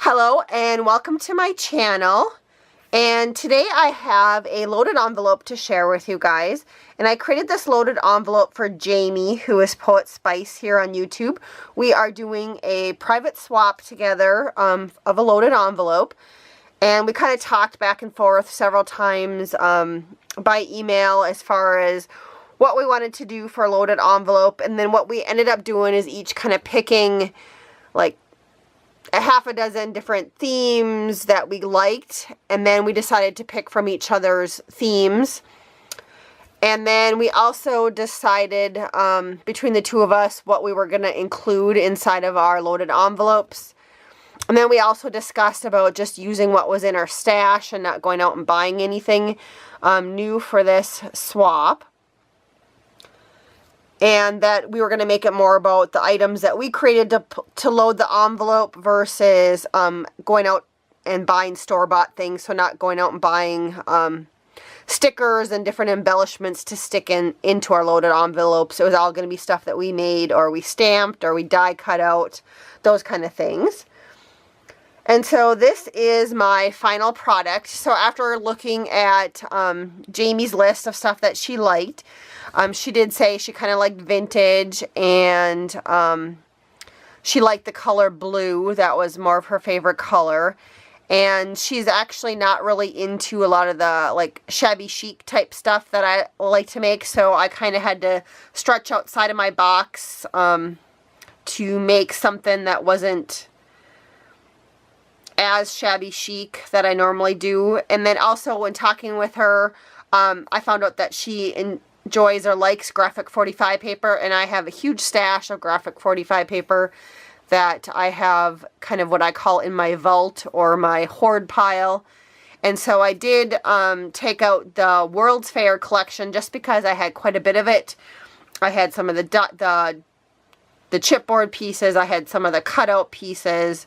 Hello and welcome to my channel, and today I have a loaded envelope to share with you guys. And I created this loaded envelope for Jamie, who is Poet Spice here on YouTube. We are doing a private swap together of a loaded envelope, and we kind of talked back and forth several times by email as far as what we wanted to do for a loaded envelope. And then what we ended up doing is each kind of picking like a half a dozen different themes that we liked, and then we decided to pick from each other's themes. And then we also decided between the two of us what we were going to include inside of our loaded envelopes. And then we also discussed about just using what was in our stash and not going out and buying anything new for this swap. And that we were going to make it more about the items that we created to load the envelope versus going out and buying store-bought things. So not going out and buying stickers and different embellishments to stick into our loaded envelopes. It was all going to be stuff that we made or we stamped or we die cut out, those kind of things. And so this is my final product. So after looking at Jamie's list of stuff that she liked, she did say she kind of liked vintage, and she liked the color blue. That was more of her favorite color. And she's actually not really into a lot of the like shabby chic type stuff that I like to make. So I kind of had to stretch outside of my box to make something that wasn't as shabby chic that I normally do. And then also when talking with her, I found out that she enjoys or likes graphic 45 paper, and I have a huge stash of graphic 45 paper that I have kind of what I call in my vault or my hoard pile. And so I did take out the World's Fair collection just because I had quite a bit of it. I had some of the chipboard pieces, I had some of the cutout pieces,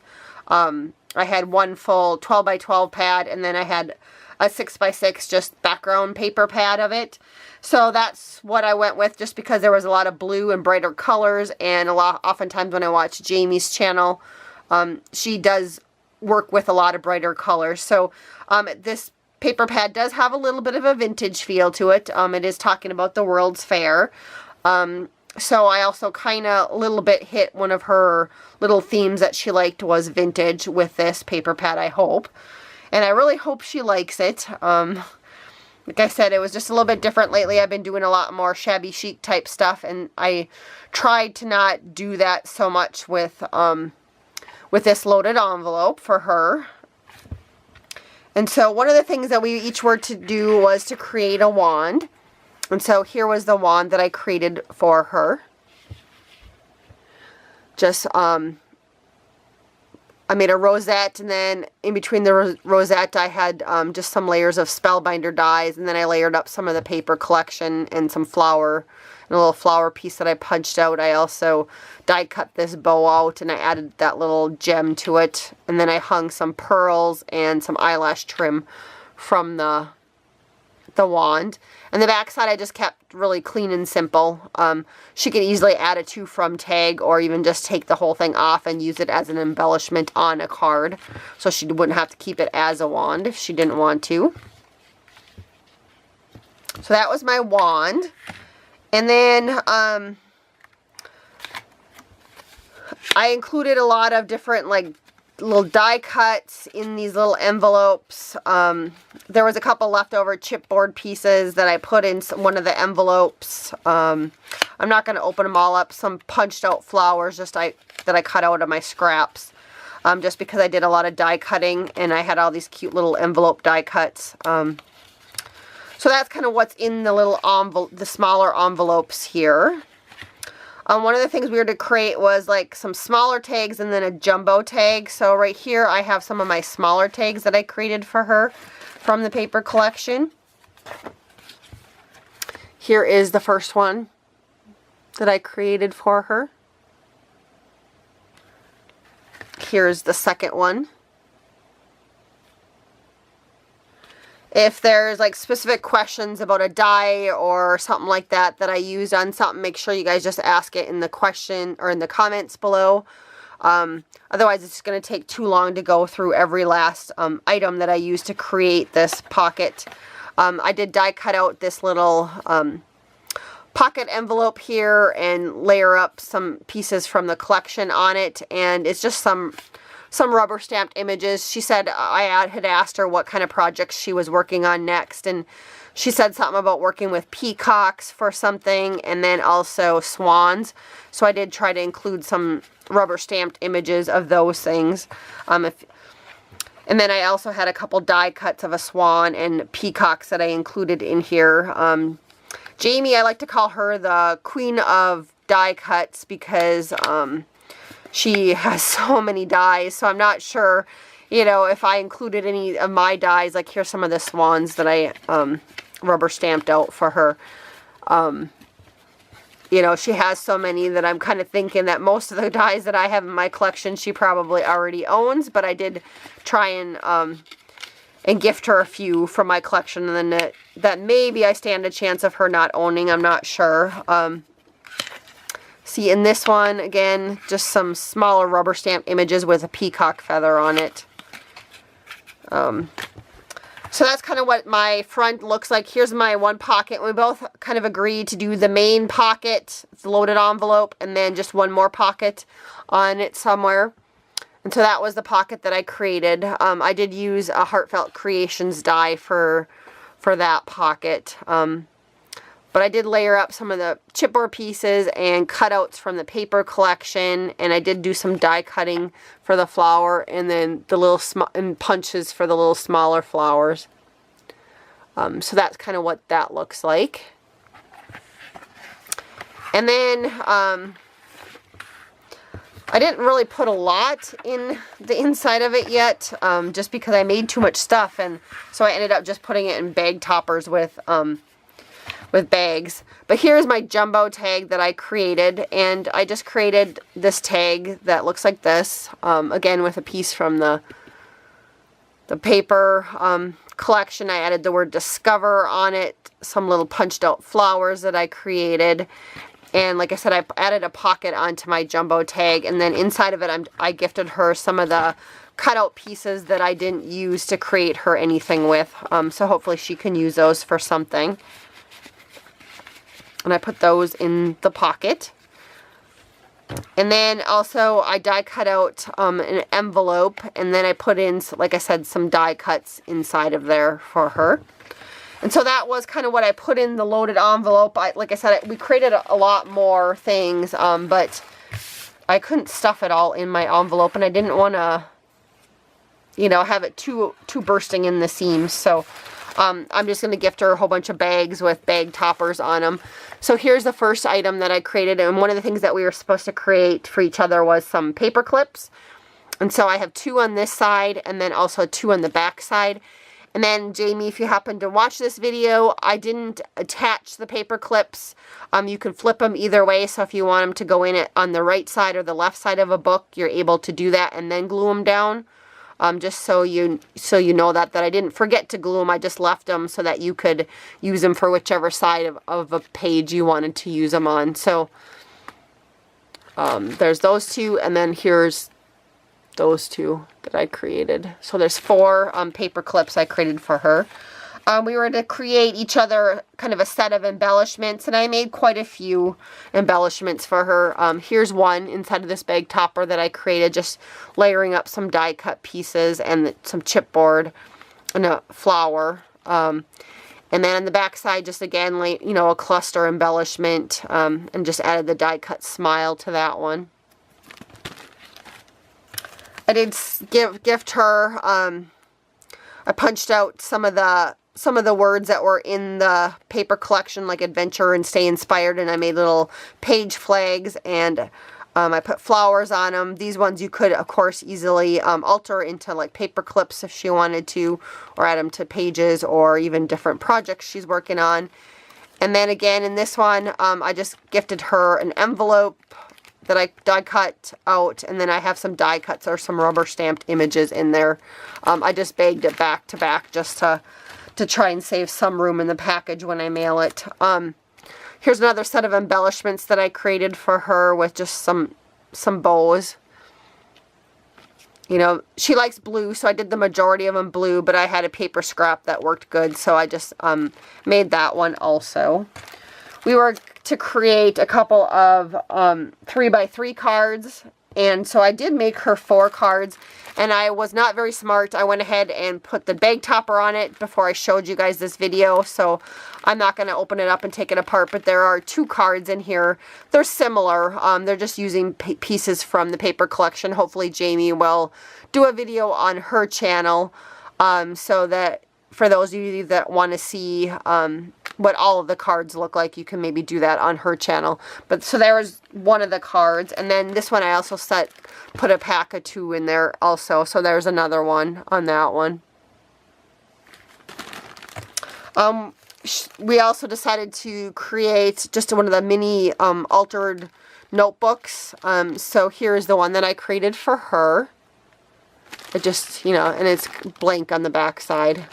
I had one full 12 by 12 pad, and then I had a 6 by 6 just background paper pad of it. So that's what I went with, just because there was a lot of blue and brighter colors, and oftentimes when I watch Jamie's channel, she does work with a lot of brighter colors. So this paper pad does have a little bit of a vintage feel to it. It is talking about the World's Fair. So I also kind of a little bit hit one of her little themes that she liked was vintage with this paper pad, I hope. And I really hope she likes it. Like I said, it was just a little bit different lately. I've been doing a lot more shabby chic type stuff, and I tried to not do that so much with this loaded envelope for her. And so one of the things that we each were to do was to create a wand. And so here was the wand that I created for her. Just, I made a rosette, and then in between the rosette I had just some layers of Spellbinder dies, and then I layered up some of the paper collection and some flower, and a little flower piece that I punched out. I also die cut this bow out, and I added that little gem to it, and then I hung some pearls and some eyelash trim from the wand. And the back side I just kept really clean and simple. She could easily add a to from tag, or even just take the whole thing off and use it as an embellishment on a card, so she wouldn't have to keep it as a wand if she didn't want to. So that was my wand. And then I included a lot of different like little die cuts in these little envelopes. There was a couple leftover chipboard pieces that I put in one of the envelopes. I'm not going to open them all up. Some punched out flowers that I cut out of my scraps, just because I did a lot of die cutting and I had all these cute little envelope die cuts. So that's kind of what's in the little the smaller envelopes here. One of the things we were to create was like some smaller tags and then a jumbo tag. So right here I have some of my smaller tags that I created for her from the paper collection. Here is the first one that I created for her. Here's the second one. If there's like specific questions about a die or something like that that I used on something, make sure you guys just ask it in the question or in the comments below. Otherwise, it's just going to take too long to go through every last item that I used to create this pocket. I did die cut out this little pocket envelope here and layer up some pieces from the collection on it, and it's just some rubber stamped images. She said I had asked her what kind of projects she was working on next, and she said something about working with peacocks for something, and then also swans. So I did try to include some rubber stamped images of those things. And then I also had a couple die cuts of a swan and peacocks that I included in here. Jamie, I like to call her the queen of die cuts because she has so many dies, so I'm not sure, you know, if I included any of my dies. Like, here's some of the swans that I rubber stamped out for her. You know, she has so many that I'm kind of thinking that most of the dies that I have in my collection she probably already owns, but I did try and gift her a few from my collection, and then that maybe I stand a chance of her not owning. I'm not sure. See, in this one, again, just some smaller rubber stamp images with a peacock feather on it. So that's kind of what my front looks like. Here's my one pocket. We both kind of agreed to do the main pocket, the loaded envelope, and then just one more pocket on it somewhere. And so that was the pocket that I created. I did use a Heartfelt Creations die for that pocket. But I did layer up some of the chipboard pieces and cutouts from the paper collection, and I did do some die cutting for the flower, and then the little punches for the little smaller flowers. So that's kind of what that looks like. And then I didn't really put a lot in the inside of it yet, just because I made too much stuff, and so I ended up just putting it in bag toppers with bags. But here's my jumbo tag that I created, and I just created this tag that looks like this, again with a piece from the paper collection. I added the word discover on it, some little punched out flowers that I created, and like I said, I added a pocket onto my jumbo tag, and then inside of it I gifted her some of the cutout pieces that I didn't use to create her anything with, so hopefully she can use those for something. And I put those in the pocket. And then also I die cut out an envelope, and then I put in, like I said, some die cuts inside of there for her. And so that was kind of what I put in the loaded envelope. Like I said, we created a lot more things, but I couldn't stuff it all in my envelope, and I didn't want to, you know, have it too bursting in the seams. So I'm just going to gift her a whole bunch of bags with bag toppers on them. So here's the first item that I created, and one of the things that we were supposed to create for each other was some paper clips. And so I have 2 on this side, and then also 2 on the back side. And then, Jamie, if you happen to watch this video, I didn't attach the paper clips. You can flip them either way, so if you want them to go in it on the right side or the left side of a book, you're able to do that and then glue them down. Just so you know that I didn't forget to glue them. I just left them so that you could use them for whichever side of a page you wanted to use them on. So there's those 2, and then here's those 2 that I created. So there's 4 paper clips I created for her. We were to create each other kind of a set of embellishments, and I made quite a few embellishments for her. Here's one inside of this bag topper that I created, just layering up some die cut pieces and some chipboard and a flower. And then on the back side, just again, like, you know, a cluster embellishment, and just added the die cut smile to that one. I did gift her, I punched out some of the words that were in the paper collection, like adventure and stay inspired, and I made little page flags, and I put flowers on them. These ones you could, of course, easily alter into like paper clips if she wanted to, or add them to pages, or even different projects she's working on. And then again, in this one, I just gifted her an envelope that I die cut out, and then I have some die cuts or some rubber stamped images in there. I just bagged it back to back just to try and save some room in the package when I mail it. Here's another set of embellishments that I created for her with just some bows. you know, she likes blue, so I did the majority of them blue, but I had a paper scrap that worked good, so I just made that one also. We were to create a couple of 3x3 cards, and so I did make her 4 cards, and I was not very smart. I went ahead and put the bag topper on it before I showed you guys this video, so I'm not going to open it up and take it apart, but there are 2 cards in here. They're similar. They're just using pieces from the paper collection. Hopefully Jamie will do a video on her channel, so that for those of you that want to see what all of the cards look like, you can maybe do that on her channel. But so there was one of the cards, and then this one I also put a pack of 2 in there also, so there's another one on that one. We also decided to create just one of the mini altered notebooks. So here's the one that I created for her. It just, you know, and it's blank on the back side.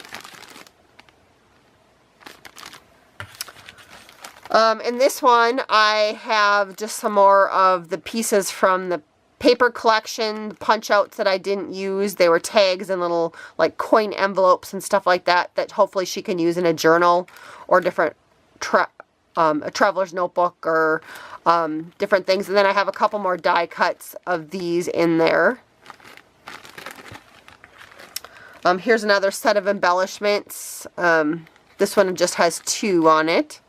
In this one, I have just some more of the pieces from the paper collection, punch outs that I didn't use. They were tags and little like coin envelopes and stuff like that, that hopefully she can use in a journal or different a traveler's notebook or different things. And then I have a couple more die cuts of these in there. Here's another set of embellishments. This one just has 2 on it.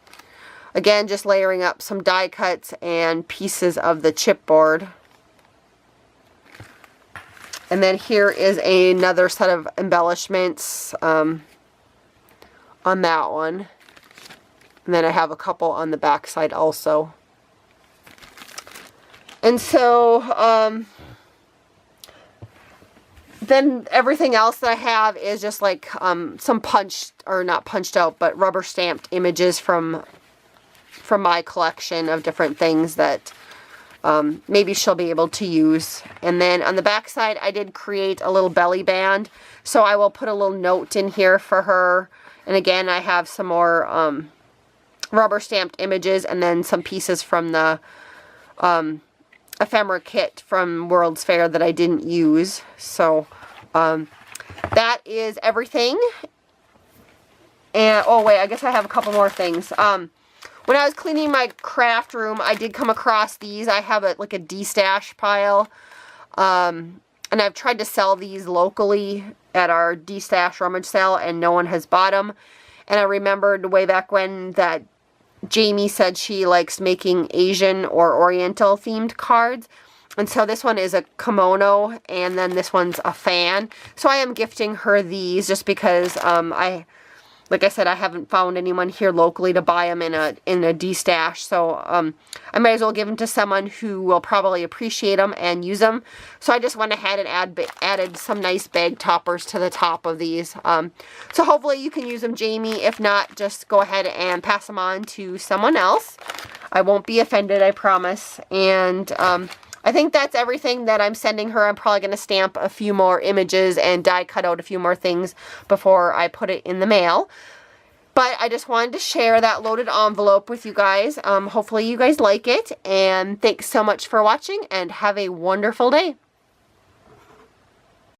Again, just layering up some die cuts and pieces of the chipboard. And then here is another set of embellishments on that one. And then I have a couple on the back side also. And so then everything else that I have is just like some punched, or not punched out, but rubber stamped images from my collection of different things that maybe she'll be able to use. And then on the back side, I did create a little belly band, so I will put a little note in here for her. And again, I have some more rubber stamped images, and then some pieces from the ephemera kit from World's Fair that I didn't use. So that is everything. And oh wait, I guess I have a couple more things. When I was cleaning my craft room, I did come across these. I have like a de-stash pile. And I've tried to sell these locally at our de-stash rummage sale, and no one has bought them. And I remembered way back when that Jamie said she likes making Asian or Oriental themed cards. And so this one is a kimono, and then this one's a fan. So I am gifting her these just because like I said, I haven't found anyone here locally to buy them in a de-stash, so I might as well give them to someone who will probably appreciate them and use them. So I just went ahead and added some nice bag toppers to the top of these. So hopefully you can use them, Jamie. If not, just go ahead and pass them on to someone else. I won't be offended, I promise. And I think that's everything that I'm sending her. I'm probably going to stamp a few more images and die cut out a few more things before I put it in the mail. But I just wanted to share that loaded envelope with you guys. Hopefully you guys like it. And thanks so much for watching, and have a wonderful day.